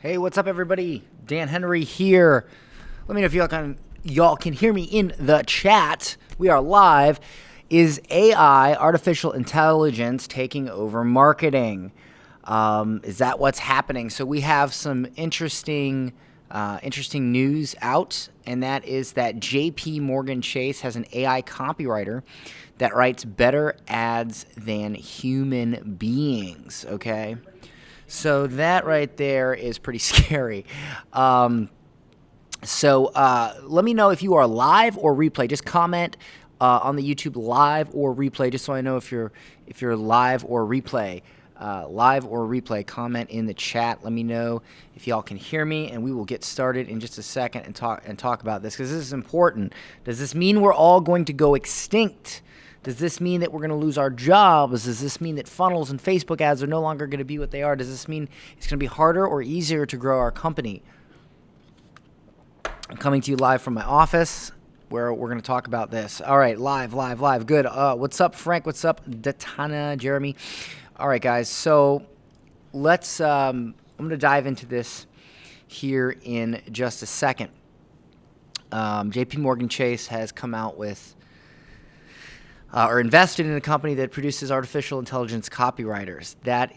Hey, what's up, everybody? Dan Henry here. Let me know if y'all can hear me in the chat. We are live. Is AI, artificial intelligence, taking over marketing? Is that what's happening? So we have some interesting news out, and that is that J.P. Morgan Chase has an AI copywriter that writes better ads than human beings. Okay. So that right there is pretty scary. Let me know if you are live or replay. Just comment on the YouTube live or replay, just so I know if you're live or replay. Comment in the chat. Let me know if y'all can hear me, and we will get started in just a second and talk about this, because this is important. Does this mean we're all going to go extinct? Does this mean that we're going to lose our jobs? Does this mean that funnels and Facebook ads are no longer going to be what they are? Does this mean it's going to be harder or easier to grow our company? I'm coming to you live from my office, where we're going to talk about this. All right, live. Good. What's up, Frank? What's up, Datana, Jeremy? All right, guys. So let's. I'm going to dive into this here in just a second. J.P. Morgan Chase has come out with. Or invested in a company that produces artificial intelligence copywriters. That's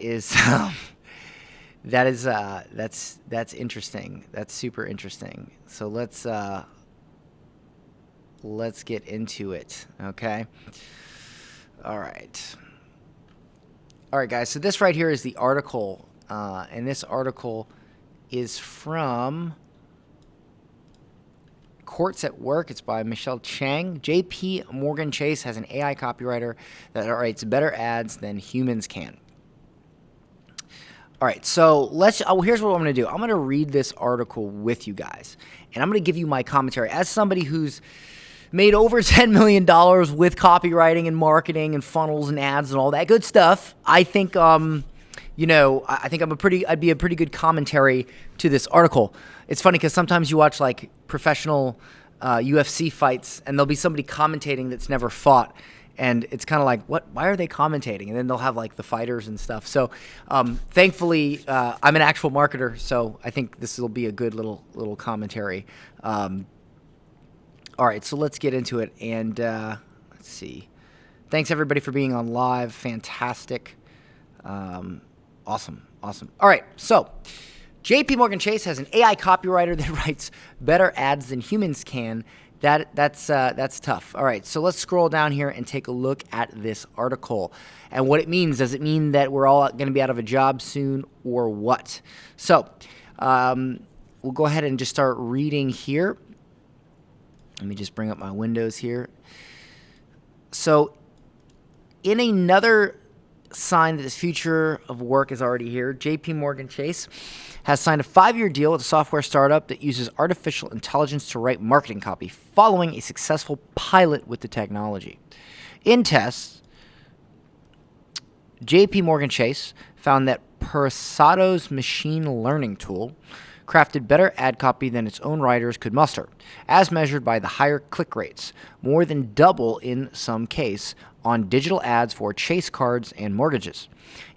interesting. That's super interesting. So let's get into it. Okay. All right, guys. So this right here is the article, and this article is from Courts at Work. It's by Michelle Chang. J.P. Morgan Chase has an AI copywriter that writes better ads than humans can. All right, so here's what I'm going to do. I'm going to read this article with you guys, and I'm going to give you my commentary. As somebody who's made over $10 million with copywriting and marketing and funnels and ads and all that good stuff, I think, I think I'd be a pretty good commentary to this article. It's funny because sometimes you watch like professional UFC fights, and there'll be somebody commentating that's never fought, and it's kind of like, why are they commentating? And then they'll have like the fighters and stuff. So thankfully, I'm an actual marketer, so I think this will be a good little commentary. All right, so let's get into it, and let's see. Thanks everybody for being on live. Fantastic. Awesome. All right, so J.P. Morgan Chase has an AI copywriter that writes better ads than humans can. That's tough. All right, so let's scroll down here and take a look at this article and what it means. Does it mean that we're all going to be out of a job soon, or what? So we'll go ahead and just start reading here. Let me just bring up my windows here. So in another sign that the future of work is already here, J.P. Morgan Chase has signed a 5-year deal with a software startup that uses artificial intelligence to write marketing copy, following a successful pilot with the technology. In tests, J.P. Morgan Chase found that Persado's machine learning tool crafted better ad copy than its own writers could muster, as measured by the higher click rates, more than double in some case, on digital ads for Chase cards and mortgages.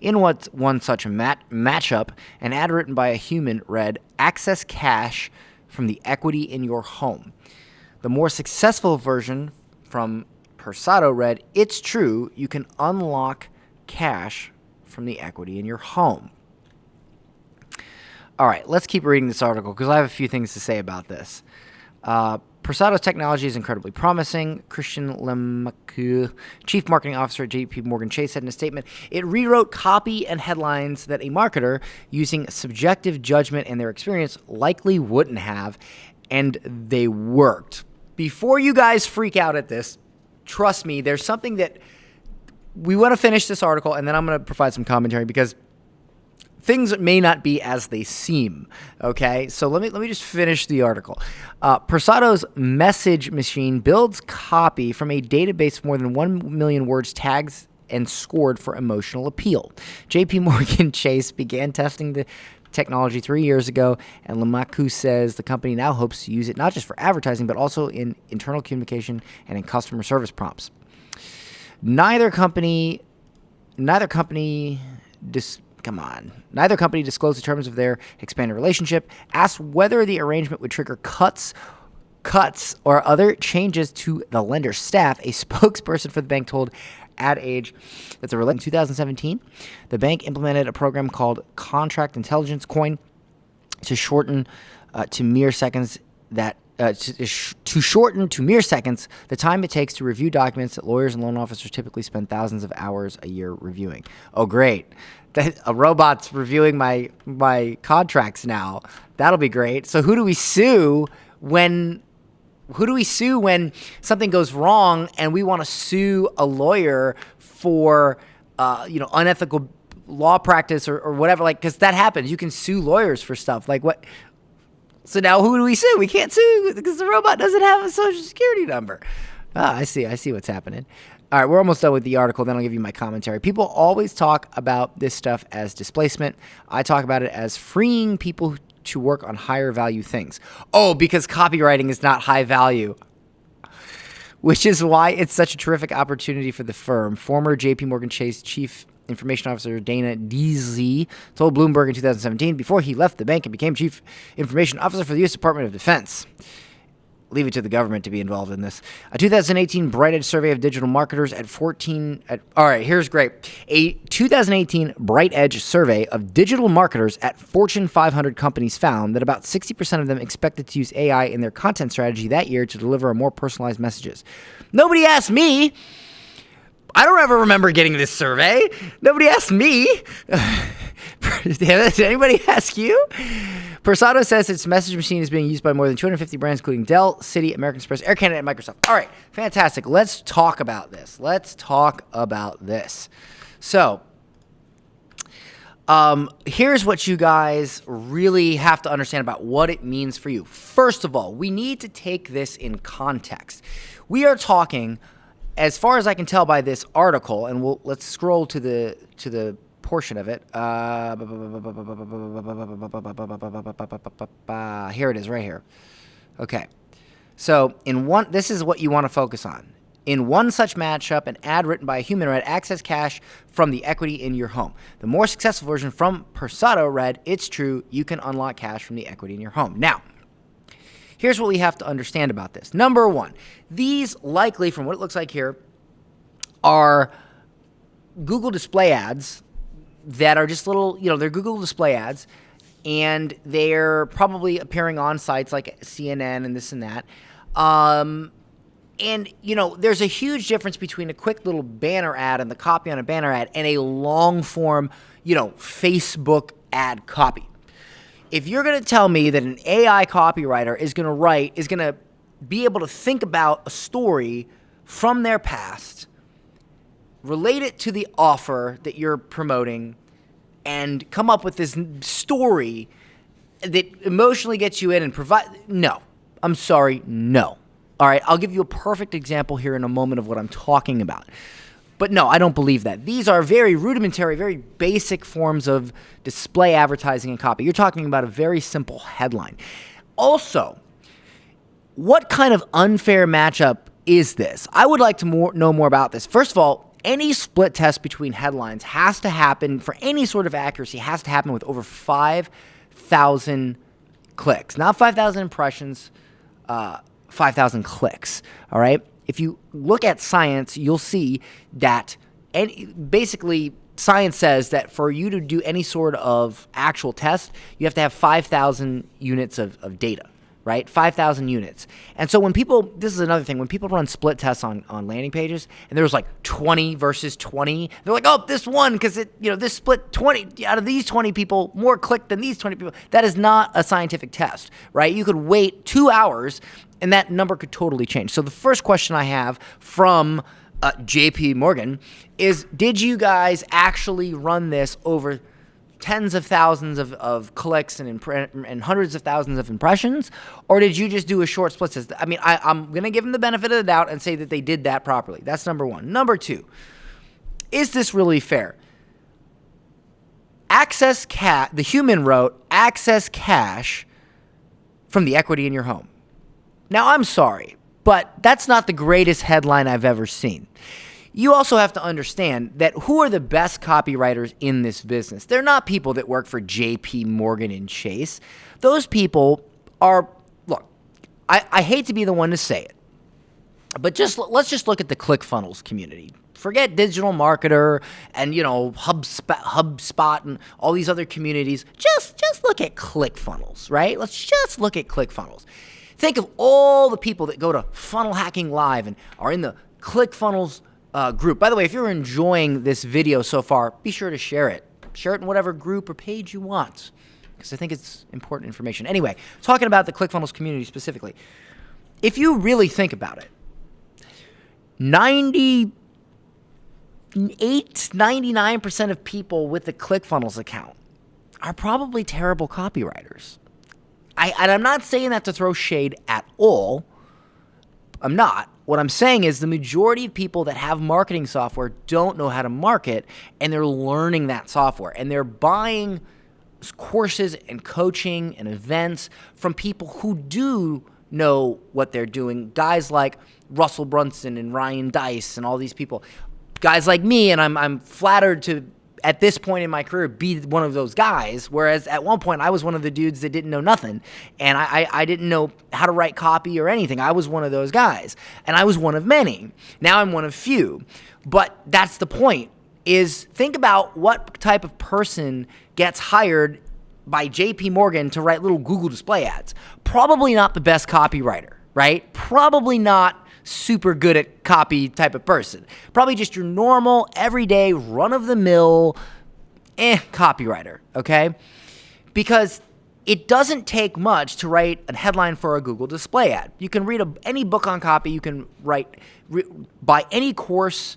In one such matchup, an ad written by a human read, "Access cash from the equity in your home." The more successful version from Persado read, "It's true, you can unlock cash from the equity in your home." All right, let's keep reading this article because I have a few things to say about this. Persado's technology is incredibly promising. Christian Lemacu, Chief Marketing Officer at J.P. Morgan Chase, said in a statement, "It rewrote copy and headlines that a marketer using subjective judgment and their experience likely wouldn't have, and they worked." Before you guys freak out at this, trust me, there's something that we want to finish this article, and then I'm going to provide some commentary because things may not be as they seem, okay? So let me just finish the article. Persado's message machine builds copy from a database of more than 1 million words, tags, and scored for emotional appeal. J.P. Morgan Chase began testing the technology 3 years ago, and Lemacu says the company now hopes to use it not just for advertising, but also in internal communication and in customer service prompts. Neither company Come on. Neither company disclosed the terms of their expanded relationship. Asked whether the arrangement would trigger cuts or other changes to the lender's staff, a spokesperson for the bank told Ad Age that in 2017, the bank implemented a program called Contract Intelligence Coin to shorten to mere seconds the time it takes to review documents that lawyers and loan officers typically spend thousands of hours a year reviewing. Oh, great. A robot's reviewing my contracts now. That'll be great. So who do we sue when something goes wrong and we want to sue a lawyer for unethical law practice or whatever? Like, because that happens. You can sue lawyers for stuff. Like what? So now who do we sue? We can't sue because the robot doesn't have a social security number. I see what's happening. All right, we're almost done with the article. Then I'll give you my commentary. People always talk about this stuff as displacement. I talk about it as freeing people to work on higher value things. Oh, because copywriting is not high value, which is why it's such a terrific opportunity for the firm. Former JP Morgan Chase Chief Information Officer Dana Deasley told Bloomberg in 2017 before he left the bank and became Chief Information Officer for the U.S. Department of Defense. Leave it to the government to be involved in this. A 2018 Bright Edge survey of digital marketers all right, here's great. A 2018 Bright Edge survey of digital marketers at Fortune 500 companies found that about 60% of them expected to use AI in their content strategy that year to deliver more personalized messages. Nobody asked me. I don't ever remember getting this survey. Nobody asked me. Did anybody ask you? Persado says its message machine is being used by more than 250 brands, including Dell, Citi, American Express, Air Canada, and Microsoft. All right, fantastic. Let's talk about this. So, here's what you guys really have to understand about what it means for you. First of all, we need to take this in context. We are talking, as far as I can tell by this article, and let's scroll to the portion of it. Here it is, right here. Okay. So this is what you want to focus on. In one such matchup, an ad written by a human read, "Access cash from the equity in your home." The more successful version from Persado read, "It's true, you can unlock cash from the equity in your home." Now, here's what we have to understand about this. Number one, these likely, from what it looks like here, are Google display ads that are just little, they're Google display ads, and they're probably appearing on sites like CNN and this and that. And, there's a huge difference between a quick little banner ad and the copy on a banner ad and a long form, Facebook ad copy. If you're going to tell me that an AI copywriter is going to be able to think about a story from their past, relate it to the offer that you're promoting, and come up with this story that emotionally gets you in and no. I'm sorry, no. All right, I'll give you a perfect example here in a moment of what I'm talking about. But no, I don't believe that. These are very rudimentary, very basic forms of display advertising and copy. You're talking about a very simple headline. Also, what kind of unfair matchup is this? I would like to know more about this. First of all, any split test between headlines has to happen, for any sort of accuracy, has to happen with over 5,000 clicks. Not 5,000 impressions, 5,000 clicks, all right? If you look at science, you'll see that basically science says that for you to do any sort of actual test, you have to have 5,000 units of data, right? 5,000 units. And so this is another thing, when people run split tests on landing pages, and there's like 20 versus 20, they're like, oh, this one, because this split 20, out of these 20 people, more clicked than these 20 people. That is not a scientific test, right? You could wait 2 hours, and that number could totally change. So the first question I have from JP Morgan is, did you guys actually run this over tens of thousands of clicks and hundreds of thousands of impressions, or did you just do a short split test? I mean, I'm going to give them the benefit of the doubt and say that they did that properly. That's number one. Number two, is this really fair? The human wrote, "Access cash from the equity in your home." Now, I'm sorry, but that's not the greatest headline I've ever seen. you also have to understand that who are the best copywriters in this business? They're not people that work for JP Morgan and Chase. Those people are, look, I hate to be the one to say it, but let's just look at the ClickFunnels community. Forget digital marketer and, HubSpot and all these other communities. Just look at ClickFunnels, right? Let's just look at ClickFunnels. Think of all the people that go to Funnel Hacking Live and are in the ClickFunnels group. By the way, if you're enjoying this video so far, be sure to share it. Share it in whatever group or page you want, because I think it's important information. Anyway, talking about the ClickFunnels community specifically, if you really think about it, 99% of people with the ClickFunnels account are probably terrible copywriters. And I'm not saying that to throw shade at all. I'm not. What I'm saying is the majority of people that have marketing software don't know how to market, and they're learning that software. And they're buying courses and coaching and events from people who do know what they're doing. Guys like Russell Brunson and Ryan Deiss and all these people. Guys like me, and I'm flattered to, at this point in my career, be one of those guys, whereas at one point I was one of the dudes that didn't know nothing, and I didn't know how to write copy or anything. I was one of those guys, and I was one of many. Now I'm one of few, but that's the point, is think about what type of person gets hired by JP Morgan to write little Google display ads. Probably not the best copywriter, right? Probably not super good at copy type of person. Probably just your normal, everyday, run-of-the-mill copywriter, okay? Because it doesn't take much to write a headline for a Google display ad. You can read any book on copy. You can buy any course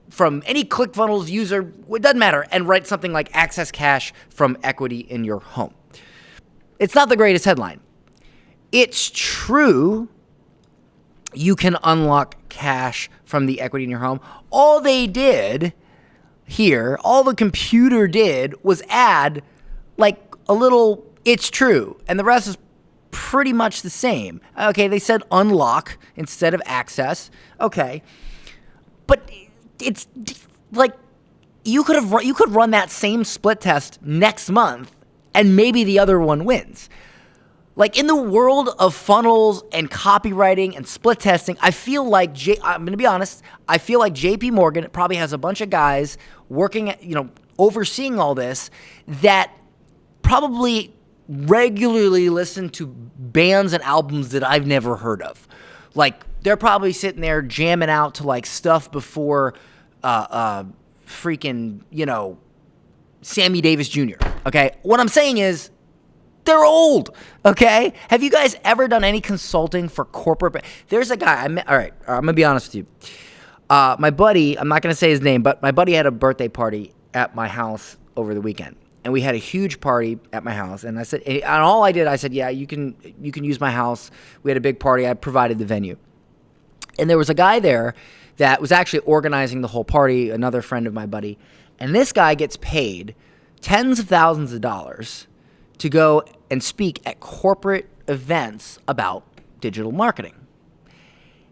from any ClickFunnels user, it doesn't matter, and write something like access cash from equity in your home. It's not the greatest headline. It's true you can unlock cash from the equity in your home. All they did here, all the computer did was add like a little, it's true, and the rest is pretty much the same. Okay, they said unlock instead of access. Okay, but it's like you could run that same split test next month and maybe the other one wins. Like in the world of funnels and copywriting and split testing, I feel like I'm going to be honest, I feel like JP Morgan probably has a bunch of guys working at, overseeing all this that probably regularly listen to bands and albums that I've never heard of. Like they're probably sitting there jamming out to like stuff before freaking, Sammy Davis Jr. Okay? What I'm saying is they're old, okay? Have you guys ever done any consulting for corporate? There's a guy I met. All right, I'm going to be honest with you. My buddy, I'm not going to say his name, but my buddy had a birthday party at my house over the weekend. And we had a huge party at my house. And I said, and all I did, I said, yeah, you can use my house. We had a big party. I provided the venue. And there was a guy there that was actually organizing the whole party, another friend of my buddy. And this guy gets paid tens of thousands of dollars to go and speak at corporate events about digital marketing.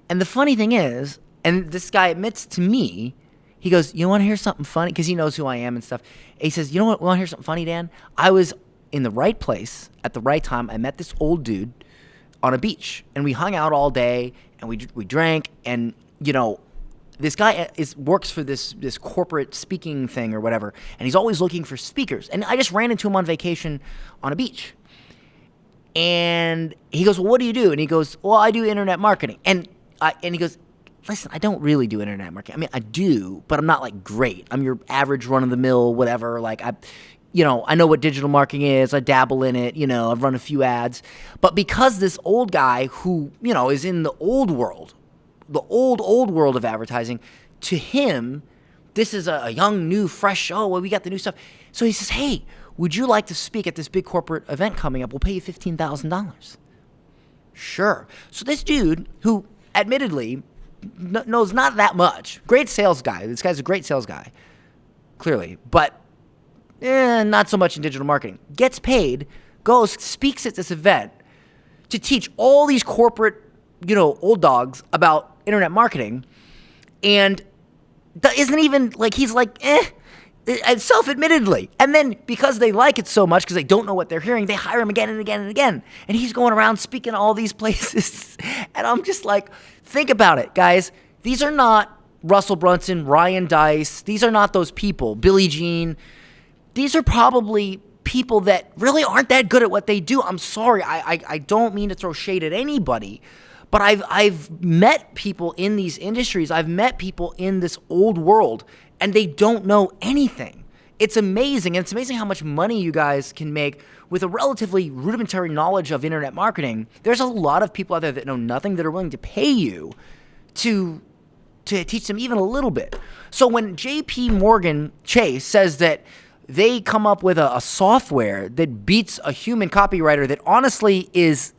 And the funny thing is, and this guy admits to me, he goes, you want to hear something funny? Because he knows who I am and stuff. And he says, you know what, want to hear something funny, Dan? I was in the right place at the right time. I met this old dude on a beach, and we hung out all day, and we drank, and, this guy works for this corporate speaking thing or whatever, and he's always looking for speakers. And I just ran into him on vacation on a beach. And he goes, well, what do you do? And he goes, well, I do internet marketing. And he goes, listen, I don't really do internet marketing. I mean, I do, but I'm not like great. I'm your average run-of-the-mill whatever. Like I know what digital marketing is. I dabble in it. I've run a few ads. But because this old guy who, is in the old world, the old world of advertising, to him, this is a young, new, fresh, we got the new stuff. So he says, hey, would you like to speak at this big corporate event coming up? We'll pay you $15,000. Sure. So this dude, who admittedly knows not that much, great sales guy. This guy's a great sales guy, clearly, but not so much in digital marketing. Gets paid, goes, speaks at this event to teach all these corporate, old dogs about internet marketing. And isn't even like, he's like, self-admittedly. And then because they like it so much, because they don't know what they're hearing, they hire him again and again and again. And he's going around speaking all these places. And I'm just like, think about it, guys. These are not Russell Brunson, Ryan Dice. These are not those people, Billie Jean. These are probably people that really aren't that good at what they do. I'm sorry. I don't mean to throw shade at anybody, but I've met people in these industries. I've met people in this old world, and they don't know anything. It's amazing. And it's amazing how much money you guys can make with a relatively rudimentary knowledge of internet marketing. There's a lot of people out there that know nothing that are willing to pay you to teach them even a little bit. So when JP Morgan Chase says that they come up with a software that beats a human copywriter that honestly is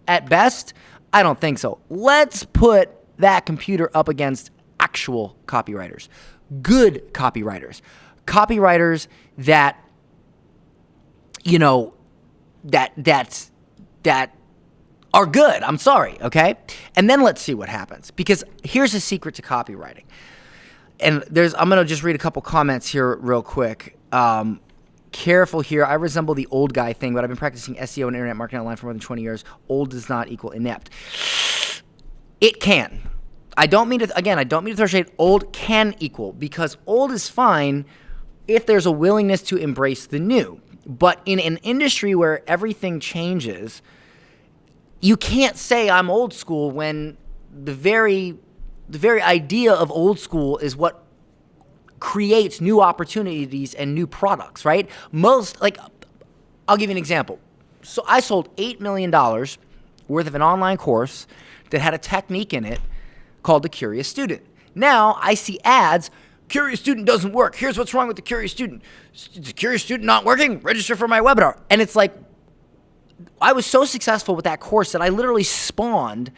at best, I don't think so. Let's put that computer up against actual copywriters, good copywriters, copywriters that, you know, that are good. I'm sorry, okay? And then let's see what happens, because here's a secret to copywriting. And I'm going to just read a couple comments here real quick. Careful here. I resemble the old guy thing, but I've been practicing SEO and internet marketing online for more than 20 years. Old does not equal inept. It can. I don't mean to throw shade. Old can equal, because old is fine if there's a willingness to embrace the new. But in an industry where everything changes, you can't say I'm old school when the very idea of old school is what creates new opportunities and new products, right? I'll give you an example. So I sold $8 million worth of an online course that had a technique in it called the Curious Student. Now I see ads, Curious Student doesn't work. Here's what's wrong with the Curious Student. Is the Curious Student not working? Register for my webinar. And it's like, I was so successful with that course that I literally spawned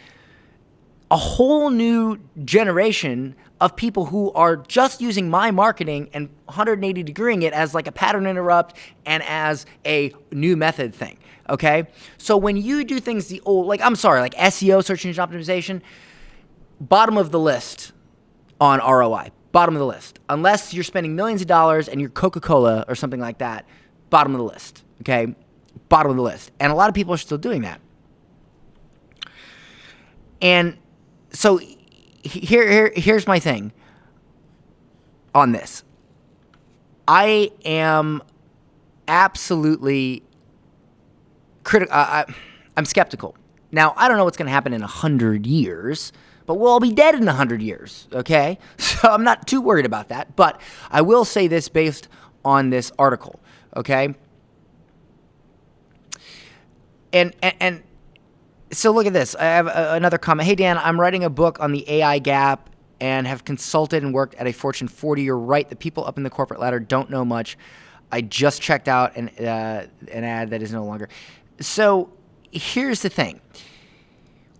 a whole new generation of people who are just using my marketing and 180 degreeing it as like a pattern interrupt and as a new method thing, okay? So when you do things the old, like SEO, search engine optimization, bottom of the list on ROI, bottom of the list. Unless you're spending millions of dollars and you're Coca-Cola or something like that, bottom of the list, okay? Bottom of the list. And a lot of people are still doing that. And so here's my thing on this. I am absolutely critical. I'm skeptical. Now, I don't know what's going to happen in 100 years, but we'll all be dead in 100 years, okay? So I'm not too worried about that. But I will say this based on this article, okay? And so look at this. I have another comment. Hey, Dan, I'm writing a book on the AI gap and have consulted and worked at a Fortune 40. You're right. The people up in the corporate ladder don't know much. I just checked out an ad that is no longer. So here's the thing.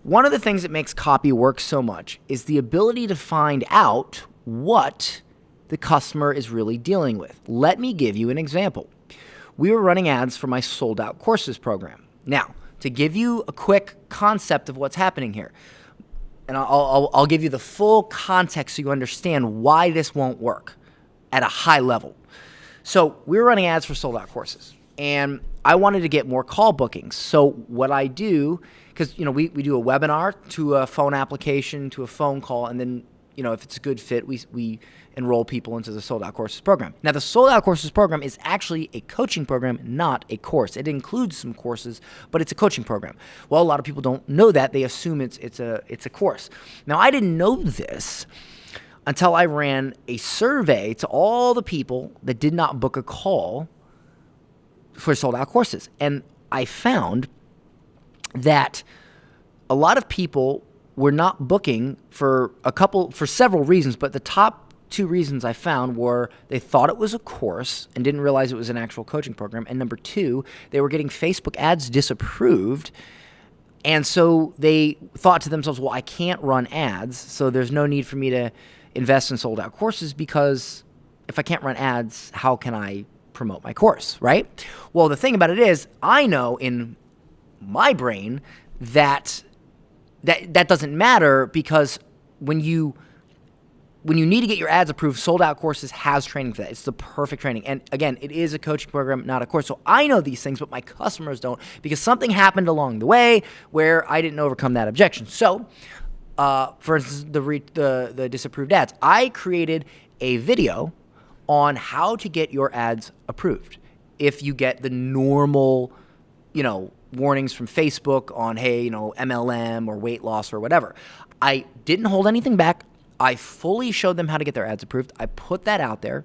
One of the things that makes copy work so much is the ability to find out what the customer is really dealing with. Let me give you an example. We were running ads for my sold out courses program. Now, to give you a quick concept of what's happening here, and I'll give you the full context so you understand why this won't work at a high level. So we were running ads for sold out courses, and I wanted to get more call bookings. So what I do, because we do a webinar to a phone application to a phone call, and then if it's a good fit, we enroll people into the Sold Out Courses program. Now, the Sold Out Courses program is actually a coaching program, not a course. It includes some courses, but it's a coaching program. Well, a lot of people don't know that. They assume it's a course. Now, I didn't know this until I ran a survey to all the people that did not book a call for Sold Out Courses. And I found that a lot of people were not booking for several reasons, but the top two reasons I found were they thought it was a course and didn't realize it was an actual coaching program. And number two, they were getting Facebook ads disapproved. And so they thought to themselves, well, I can't run ads, so there's no need for me to invest in sold out courses, because if I can't run ads, how can I promote my course, right? Well, the thing about it is, I know in my brain that doesn't matter, because when you when you need to get your ads approved, Sold Out Courses has training for that. It's the perfect training. And again, it is a coaching program, not a course. So I know these things, but my customers don't, because something happened along the way where I didn't overcome that objection. So, for instance, the disapproved ads, I created a video on how to get your ads approved. If you get the normal, warnings from Facebook on, hey, MLM or weight loss or whatever. I didn't hold anything back. I fully showed them how to get their ads approved. I put that out there,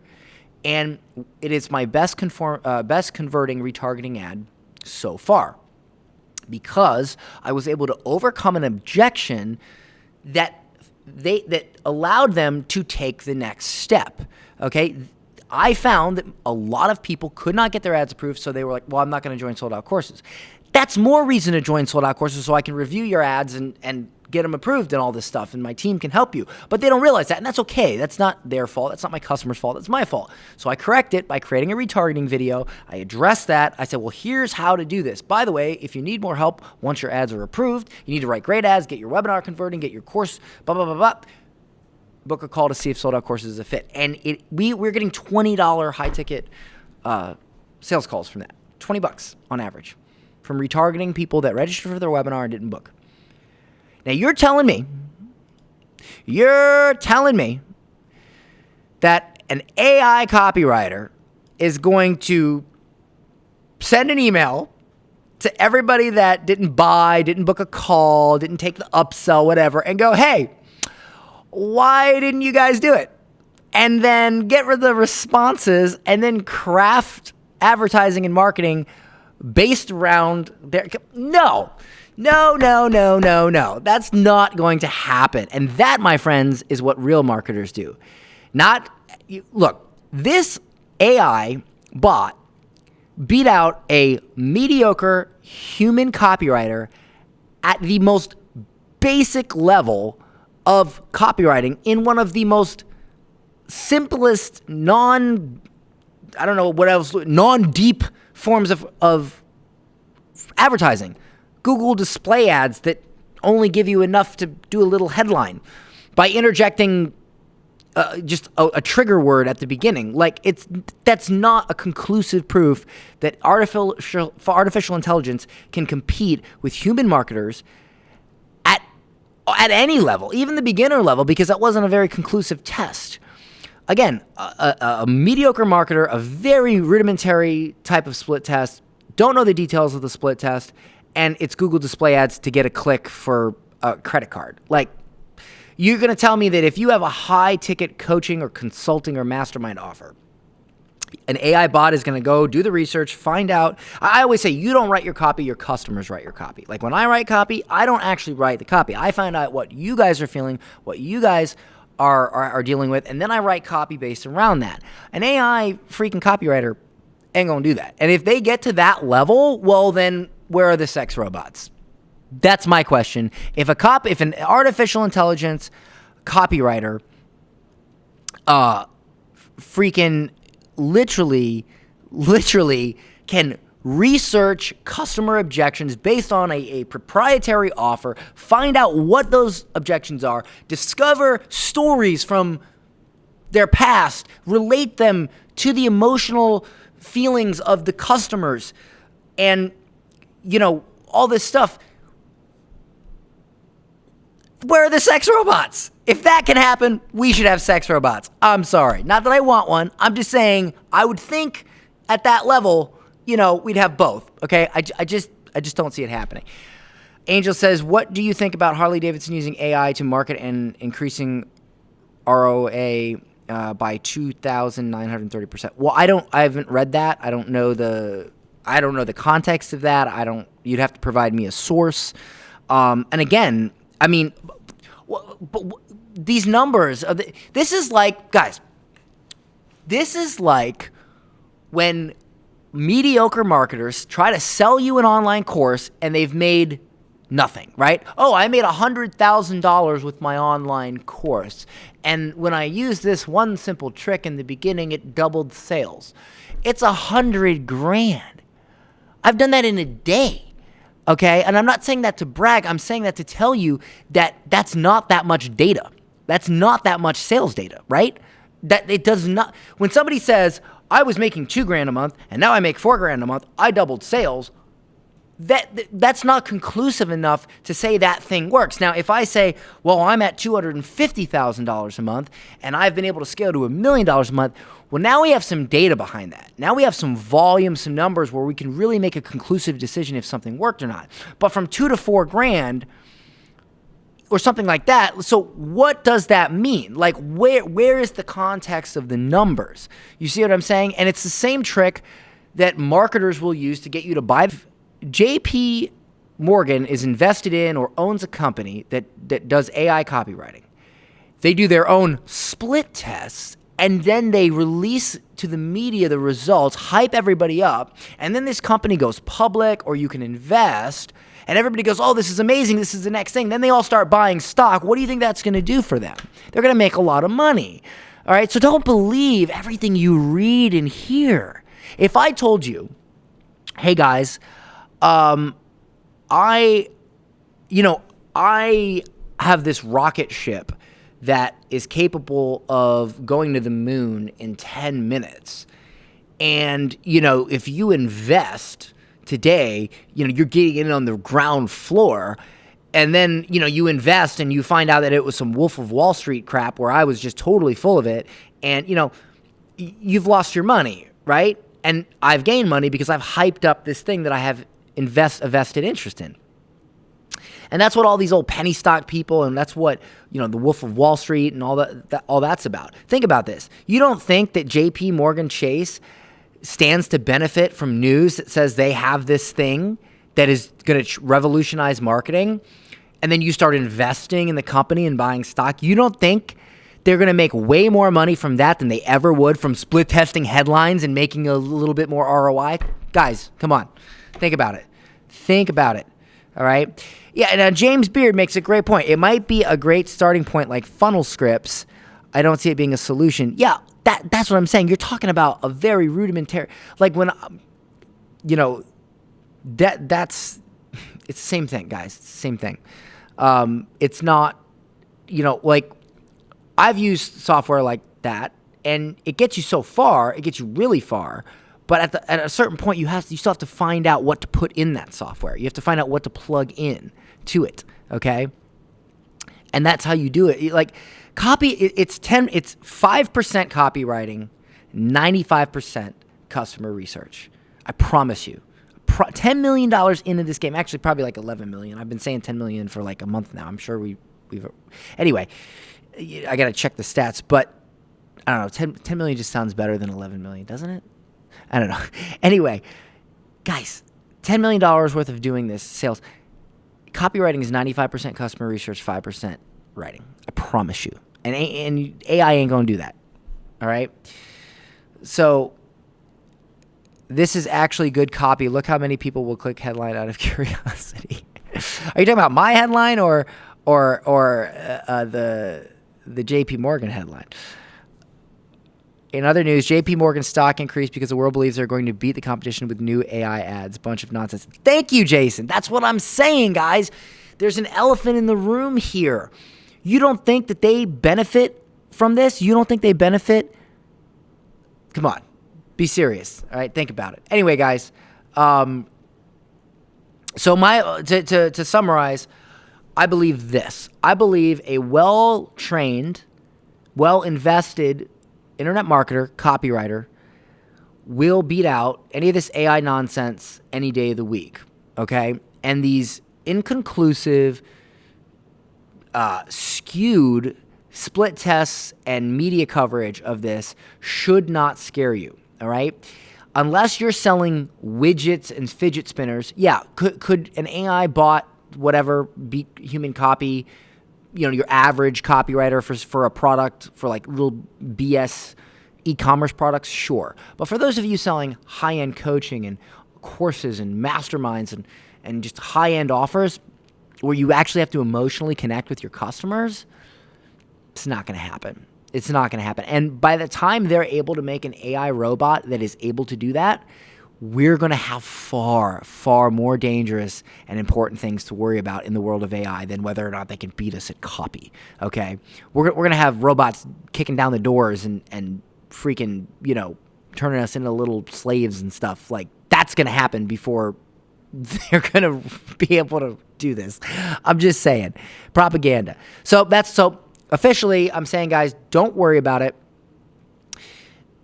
and it is my best converting retargeting ad so far, because I was able to overcome an objection that allowed them to take the next step. Okay, I found that a lot of people could not get their ads approved, so they were like, well, I'm not going to join Sold Out Courses. That's more reason to join Sold Out Courses, so I can review your ads and get them approved and all this stuff, and my team can help you. But they don't realize that, and that's okay. That's not their fault. That's not my customer's fault. That's my fault. So I correct it by creating a retargeting video. I address that. I said, well, here's how to do this. By the way, if you need more help once your ads are approved, you need to write great ads, get your webinar converting, get your course, blah, blah, blah, blah. Book a call to see if Sold Out Courses is a fit. And we're getting $20 high-ticket sales calls from that. $20 on average from retargeting people that registered for their webinar and didn't book. Now, you're telling me that an AI copywriter is going to send an email to everybody that didn't buy, didn't book a call, didn't take the upsell, whatever, and go, hey, why didn't you guys do it? And then get rid of the responses and then craft advertising and marketing based around their... No. That's not going to happen. And that, my friends, is what real marketers do. Look, this AI bot beat out a mediocre human copywriter at the most basic level of copywriting in one of the most simplest, non-deep forms of advertising. Google display ads that only give you enough to do a little headline by interjecting just a trigger word at the beginning. That's not a conclusive proof that artificial intelligence can compete with human marketers at any level, even the beginner level, because that wasn't a very conclusive test. Again, a mediocre marketer, a very rudimentary type of split test, don't know the details of the split test, and it's Google display ads to get a click for a credit card. You're going to tell me that if you have a high-ticket coaching or consulting or mastermind offer, an AI bot is going to go do the research, find out. I always say, you don't write your copy, your customers write your copy. When I write copy, I don't actually write the copy. I find out what you guys are feeling, what you guys are dealing with, and then I write copy based around that. An AI freaking copywriter ain't going to do that. And if they get to that level, well, then where are the sex robots? That's my question. If an artificial intelligence copywriter freaking literally can research customer objections based on a proprietary offer, find out what those objections are, discover stories from their past, relate them to the emotional feelings of the customers, and all this stuff. Where are the sex robots? If that can happen, we should have sex robots. I'm sorry. Not that I want one. I'm just saying I would think at that level, we'd have both. Okay? I just don't see it happening. Angel says, what do you think about Harley-Davidson using AI to market and increasing ROA by 2,930%? Well, I haven't read that. I don't know the context of that. You'd have to provide me a source. And again, these numbers, this is like, guys, this is like when mediocre marketers try to sell you an online course and they've made nothing, right? Oh, I made $100,000 with my online course. And when I used this one simple trick in the beginning, it doubled sales. It's $100,000. I've done that in a day. Okay, and I'm not saying that to brag. I'm saying that to tell you that that's not that much data. That's not that much sales data, right? That it does not. When somebody says, I was making $2,000 a month and now I make $4,000 a month, I doubled sales. That's not conclusive enough to say that thing works. Now, if I say, well, I'm at $250,000 a month and I've been able to scale to $1 million a month, well, now we have some data behind that. Now we have some volume, some numbers where we can really make a conclusive decision if something worked or not. But from $2,000 to $4,000 or something like that, so what does that mean? Like, where is the context of the numbers? You see what I'm saying? And it's the same trick that marketers will use to get you to buy. JP Morgan is invested in or owns a company that does AI copywriting. They do their own split tests, and then they release to the media the results, hype everybody up, and then this company goes public or you can invest, and everybody goes, oh, this is amazing, this is the next thing. Then they all start buying stock. What do you think that's going to do for them? They're going to make a lot of money. All right, so don't believe everything you read and hear. If I told you, hey guys, I have this rocket ship that is capable of going to the moon in 10 minutes. And, if you invest today, you're getting in on the ground floor. And then, you invest and you find out that it was some Wolf of Wall Street crap where I was just totally full of it. And, you've lost your money, right? And I've gained money because I've hyped up this thing that I have a vested interest in. And that's what all these old penny stock people, and that's what, the Wolf of Wall Street and all that's about. Think about this. You don't think that JP Morgan Chase stands to benefit from news that says they have this thing that is going to revolutionize marketing, and then you start investing in the company and buying stock? You don't think they're going to make way more money from that than they ever would from split testing headlines and making a little bit more ROI? Guys, come on. Think about it. Think about it. All right? Yeah, now James Beard makes a great point. It might be a great starting point like funnel scripts. I don't see it being a solution. Yeah, that's what I'm saying. You're talking about a very rudimentary, like when, that's, it's the same thing, guys. It's the same thing. It's not, like I've used software like that and it gets you so far, it gets you really far. But at a certain point, you still have to find out what to put in that software. You have to find out what to plug in to it, okay? And that's how you do it. Like copy, it's 5% copywriting, 95% customer research. I promise you. $10 million into this game. Actually, probably like 11 million. I've been saying 10 million for like a month now. I'm sure we've. Anyway, I got to check the stats, but I don't know. 10 million just sounds better than 11 million, doesn't it? I don't know. Anyway, guys, $10 million worth of doing this sales. Copywriting is 95% customer research, 5% writing. I promise you. And AI ain't going to do that. All right? So this is actually good copy. Look how many people will click headline out of curiosity. Are you talking about my headline or the JP Morgan headline? In other news, JP Morgan stock increased because the world believes they're going to beat the competition with new AI ads. Bunch of nonsense. Thank you, Jason. That's what I'm saying, guys. There's an elephant in the room here. You don't think that they benefit from this? You don't think they benefit? Come on. Be serious. All right? Think about it. Anyway, guys. So to summarize, I believe this. I believe a well-trained, well-invested internet marketer, copywriter, will beat out any of this AI nonsense any day of the week, okay? And these inconclusive, skewed split tests and media coverage of this should not scare you, all right? Unless you're selling widgets and fidget spinners, yeah, could an AI bot, whatever, beat human copy, your average copywriter for a product, for like little BS e-commerce products? Sure. But for those of you selling high-end coaching and courses and masterminds and just high-end offers where you actually have to emotionally connect with your customers, it's not going to happen. It's not going to happen. And by the time they're able to make an AI robot that is able to do that, we're going to have far, far more dangerous and important things to worry about in the world of AI than whether or not they can beat us at copy, okay? We're going to have robots kicking down the doors and freaking, turning us into little slaves and stuff. Like, that's going to happen before they're going to be able to do this. I'm just saying. Propaganda. So officially, I'm saying, guys, don't worry about it.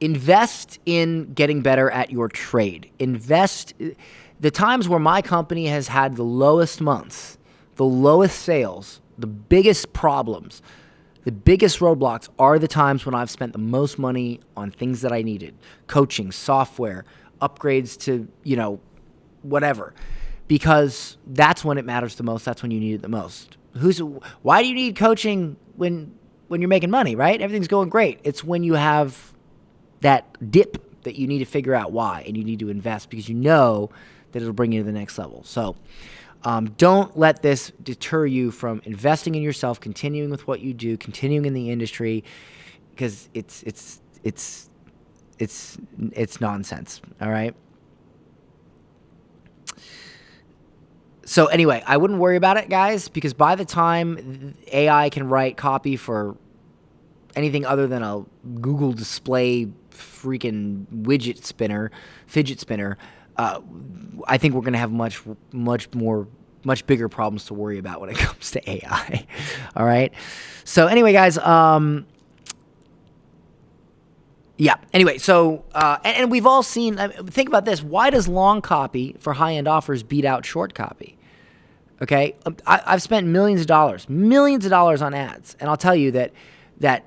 Invest in getting better at your trade. The times where my company has had the lowest months, the lowest sales, the biggest problems, the biggest roadblocks are the times when I've spent the most money on things that I needed. Coaching, software, upgrades to, whatever. Because that's when it matters the most. That's when you need it the most. Why do you need coaching when you're making money, right? Everything's going great. It's when you have that dip that you need to figure out why, and you need to invest because you know that it'll bring you to the next level. So don't let this deter you from investing in yourself, continuing with what you do, continuing in the industry, because it's nonsense. All right. So anyway, I wouldn't worry about it, guys, because by the time AI can write copy for anything other than a Google display freaking fidget spinner, I think we're going to have much bigger problems to worry about when it comes to AI. All right. So anyway, guys, yeah. Anyway, so and we've all seen. Think about this. Why does long copy for high-end offers beat out short copy? Okay, I've spent millions of dollars on ads, and I'll tell you that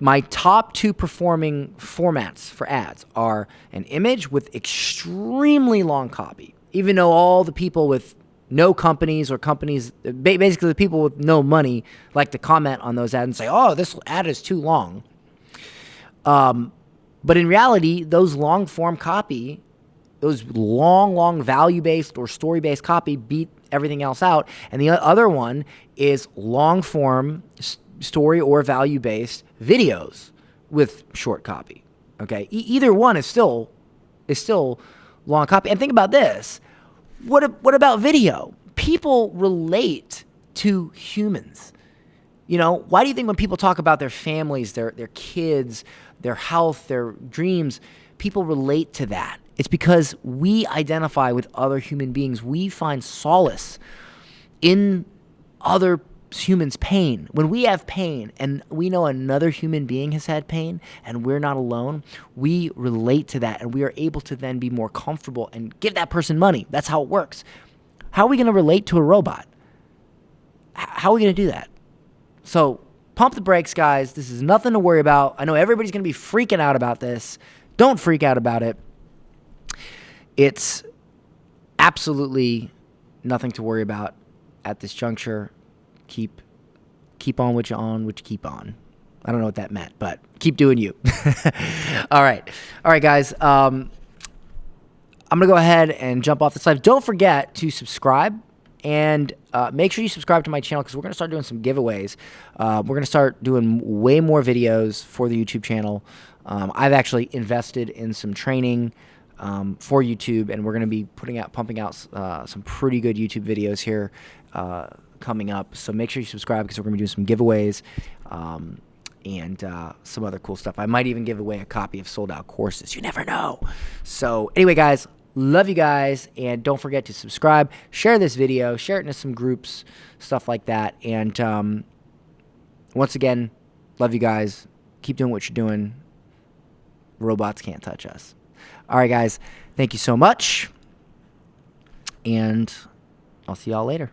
my top 2 performing formats for ads are an image with extremely long copy, even though all the people with no companies or companies, basically the people with no money, like to comment on those ads and say, oh, this ad is too long. But in reality, those long form copy, those long value-based or story-based copy beat everything else out. And the other one is long form story or value-based videos with short copy. Okay. Either one is still long copy. And think about this. What about video? People relate to humans. Why do you think when people talk about their families, their kids, their health, their dreams, people relate to that? It's because we identify with other human beings. We find solace in other humans' pain. When we have pain and we know another human being has had pain and we're not alone, we relate to that and we are able to then be more comfortable and give that person money. That's how it works. How are we going to relate to a robot? How are we going to do that? So pump the brakes, guys. This is nothing to worry about. I know everybody's going to be freaking out about this. Don't freak out about it. It's absolutely nothing to worry about at this juncture. Keep on what you keep on. I don't know what that meant, but keep doing you. All right, guys. I'm gonna go ahead and jump off this live. Don't forget to subscribe and make sure you subscribe to my channel because we're gonna start doing some giveaways. We're gonna start doing way more videos for the YouTube channel. I've actually invested in some training for YouTube, and we're gonna be pumping out some pretty good YouTube videos here coming up. So make sure you subscribe because we're going to be doing some giveaways and some other cool stuff. I might even give away a copy of sold out courses. You never know. So anyway, guys, love you guys. And don't forget to subscribe, share this video, share it into some groups, stuff like that. And once again, love you guys. Keep doing what you're doing. Robots can't touch us. All right, guys. Thank you so much. And I'll see y'all later.